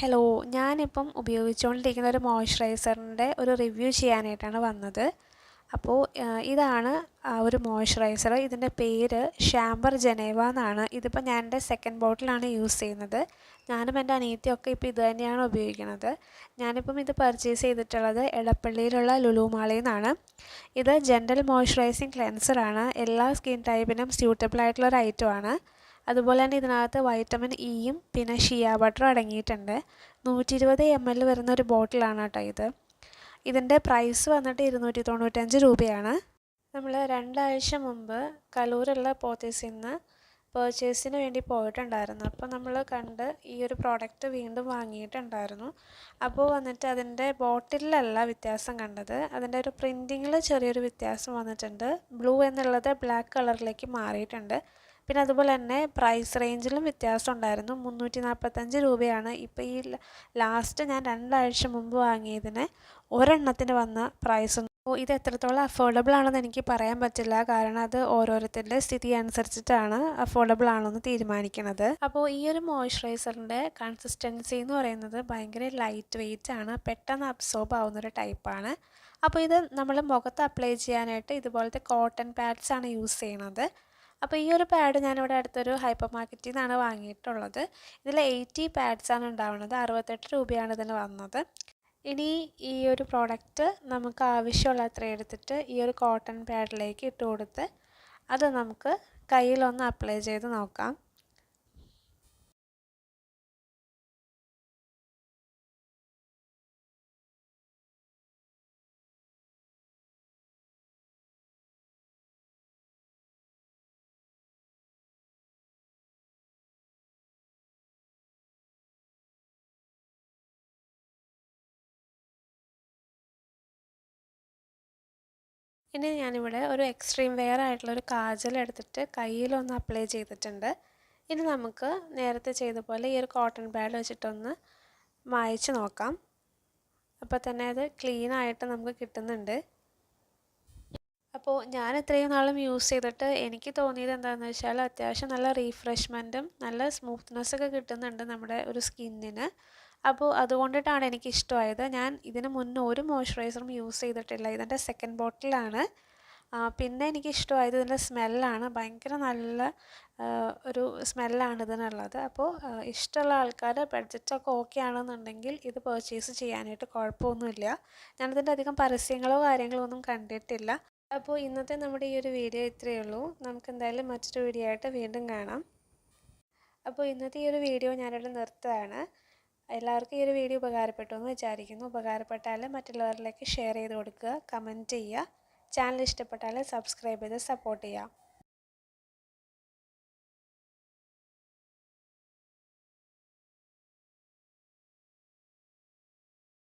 Hello, ഞാനിപ്പം ഉപയോഗിച്ചുകൊണ്ടിരിക്കുന്ന ഒരു മോയ്സ്ചറൈസറിൻ്റെ ഒരു റിവ്യൂ ചെയ്യാനായിട്ടാണ് വന്നത്. അപ്പോൾ ഇതാണ് ഒരു മോയ്സ്ചറൈസർ. ഇതിൻ്റെ പേര് ഷാംബർ ജനേവ എന്നാണ്. ഇതിപ്പോൾ ഞാൻ എൻ്റെ സെക്കൻഡ് ബോട്ടിലാണ് യൂസ് ചെയ്യുന്നത്. ഞാനും എൻ്റെ അനിയത്തിയൊക്കെ ഇപ്പോൾ ഇത് തന്നെയാണ് ഉപയോഗിക്കുന്നത്. ഞാനിപ്പം ഇത് പർച്ചേസ് ചെയ്തിട്ടുള്ളത് എടപ്പള്ളിയിലുള്ള ലുലു മാളിൽ നിന്നാണ്. ഇത് ജെൻ്റൽ മോയ്സ്ചറൈസിങ് ക്ലെൻസറാണ്. എല്ലാ സ്കിൻ ടൈപ്പിനും സ്യൂട്ടബിൾ ആയിട്ടുള്ളൊരു ഐറ്റമാണ്. അതുപോലെ തന്നെ ഇതിനകത്ത് വൈറ്റമിൻ ഇയും പിന്നെ ഷിയ ബട്ടറും അടങ്ങിയിട്ടുണ്ട്. 120 ml വരുന്ന ഒരു ബോട്ടിലാണ് കേട്ടോ ഇത്. ഇതിൻ്റെ പ്രൈസ് വന്നിട്ട് 295 രൂപയാണ്. നമ്മൾ 2 ആഴ്ച മുമ്പ് കലൂരുള്ള പോത്തീസിൽ നിന്ന് പർച്ചേസിന് വേണ്ടി പോയിട്ടുണ്ടായിരുന്നു. അപ്പോൾ നമ്മൾ കണ്ട് ഈ ഒരു പ്രോഡക്റ്റ് വീണ്ടും വാങ്ങിയിട്ടുണ്ടായിരുന്നു. അപ്പോൾ വന്നിട്ട് അതിൻ്റെ ബോട്ടിലല്ല വ്യത്യാസം കണ്ടത്, അതിൻ്റെ ഒരു പ്രിൻറ്റിങ്ങിൽ ചെറിയൊരു വ്യത്യാസം വന്നിട്ടുണ്ട്. ബ്ലൂ എന്നുള്ളത് ബ്ലാക്ക് കളറിലേക്ക് മാറിയിട്ടുണ്ട്. പിന്നെ അതുപോലെ തന്നെ പ്രൈസ് റേഞ്ചിലും വ്യത്യാസം ഉണ്ടായിരുന്നു. 345 രൂപയാണ് ഇപ്പോൾ ഈ ലാസ്റ്റ് ഞാൻ 2 ആഴ്ച മുമ്പ് വാങ്ങിയതിന് ഒരെണ്ണത്തിന് വന്ന പ്രൈസ്. അപ്പോൾ ഇത് എത്രത്തോളം അഫോർഡബിൾ ആണെന്ന് എനിക്ക് പറയാൻ പറ്റില്ല, കാരണം അത് ഓരോരുത്തരുടെ സ്ഥിതി അനുസരിച്ചിട്ടാണ് അഫോർഡബിൾ ആണെന്ന് തീരുമാനിക്കുന്നത്. അപ്പോൾ ഈ ഒരു മോയ്സ്ചറൈസറിൻ്റെ കൺസിസ്റ്റൻസി എന്ന് പറയുന്നത് ഭയങ്കര ലൈറ്റ് വെയ്റ്റ് ആണ്, പെട്ടെന്ന് അബ്സോർബ് ആവുന്നൊരു ടൈപ്പാണ്. അപ്പോൾ ഇത് നമ്മൾ മുഖത്ത് അപ്ലൈ ചെയ്യാനായിട്ട് ഇതുപോലത്തെ കോട്ടൺ പാഡ്സ് ആണ് യൂസ് ചെയ്യണത്. അപ്പോൾ ഈ ഒരു പാഡ് ഞാനിവിടെ അടുത്തൊരു ഹൈപ്പർ മാർക്കറ്റിൽ നിന്നാണ് വാങ്ങിയിട്ടുള്ളത്. ഇതിൽ 80 പാഡ്സ് ആണ് ഉണ്ടാവുന്നത്. 68 രൂപയാണ് ഇതിന് വന്നത്. ഇനി ഈ ഒരു പ്രോഡക്റ്റ് നമുക്ക് ആവശ്യമുള്ള അത്ര എടുത്തിട്ട് ഈ ഒരു കോട്ടൺ പാഡിലേക്ക് ഇട്ട് കൊടുത്ത് അത് നമുക്ക് കയ്യിലൊന്ന് അപ്ലൈ ചെയ്ത് നോക്കാം. ഇനി ഞാനിവിടെ ഒരു എക്സ്ട്രീം വെയർ ആയിട്ടുള്ളൊരു കാജൽ എടുത്തിട്ട് കയ്യിലൊന്ന് അപ്ലൈ ചെയ്തിട്ടുണ്ട്. ഇനി നമുക്ക് നേരത്തെ ചെയ്ത പോലെ ഈ ഒരു കോട്ടൺ പാഡ് വെച്ചിട്ടൊന്ന് മായ്ച്ച് നോക്കാം. അപ്പോൾ തന്നെ അത് ക്ലീൻ ആയിട്ട് നമുക്ക് കിട്ടുന്നുണ്ട്. അപ്പോൾ ഞാൻ ഇത്രയും നാളും യൂസ് ചെയ്തിട്ട് എനിക്ക് തോന്നിയത് എന്താണെന്ന് വെച്ചാൽ അത്യാവശ്യം നല്ല റീഫ്രഷ്മെൻറ്റും നല്ല സ്മൂത്ത്നെസ്സൊക്കെ കിട്ടുന്നുണ്ട് നമ്മുടെ ഒരു സ്കിന്നിന്. അപ്പോൾ അതുകൊണ്ടിട്ടാണ് എനിക്കിഷ്ടമായത്. ഞാൻ ഇതിന് മുന്നേ ഒരു മോയ്സ്ചറൈസറും യൂസ് ചെയ്തിട്ടില്ല. ഇതിൻ്റെ സെക്കൻഡ് ബോട്ടിലാണ്. പിന്നെ എനിക്കിഷ്ടമായത് ഇതിൻ്റെ സ്മെല്ലാണ്. ഭയങ്കര നല്ല ഒരു സ്മെല്ലാണ് ഇതിനുള്ളത്. അപ്പോൾ ഇഷ്ടമുള്ള ആൾക്കാർ ബഡ്ജറ്റൊക്കെ ഓക്കെ ആണെന്നുണ്ടെങ്കിൽ ഇത് പർച്ചേസ് ചെയ്യാനായിട്ട് കുഴപ്പമൊന്നുമില്ല. ഞാനിതിൻ്റെ അധികം പരസ്യങ്ങളോ കാര്യങ്ങളോ ഒന്നും കണ്ടിട്ടില്ല. അപ്പോൾ ഇന്നത്തെ നമ്മുടെ ഈ ഒരു വീഡിയോ ഇത്രയേ ഉള്ളൂ. നമുക്ക് എന്തായാലും മറ്റൊരു വീഡിയോ ആയിട്ട് വീണ്ടും കാണാം. അപ്പോൾ ഇന്നത്തെ ഈ ഒരു വീഡിയോ ഞാനിവിടെ നിർത്തുകയാണ്. എല്ലാവർക്കും ഈ ഒരു വീഡിയോ ഉപകാരപ്പെട്ടു എന്ന് വിചാരിക്കുന്നു. ഉപകാരപ്പെട്ടാൽ മറ്റുള്ളവരിലേക്ക് ഷെയർ ചെയ്ത് കൊടുക്കുക, കമൻറ്റ് ചെയ്യുക. ചാനൽ ഇഷ്ടപ്പെട്ടാൽ സബ്സ്ക്രൈബ് ചെയ്ത് സപ്പോർട്ട് ചെയ്യുക.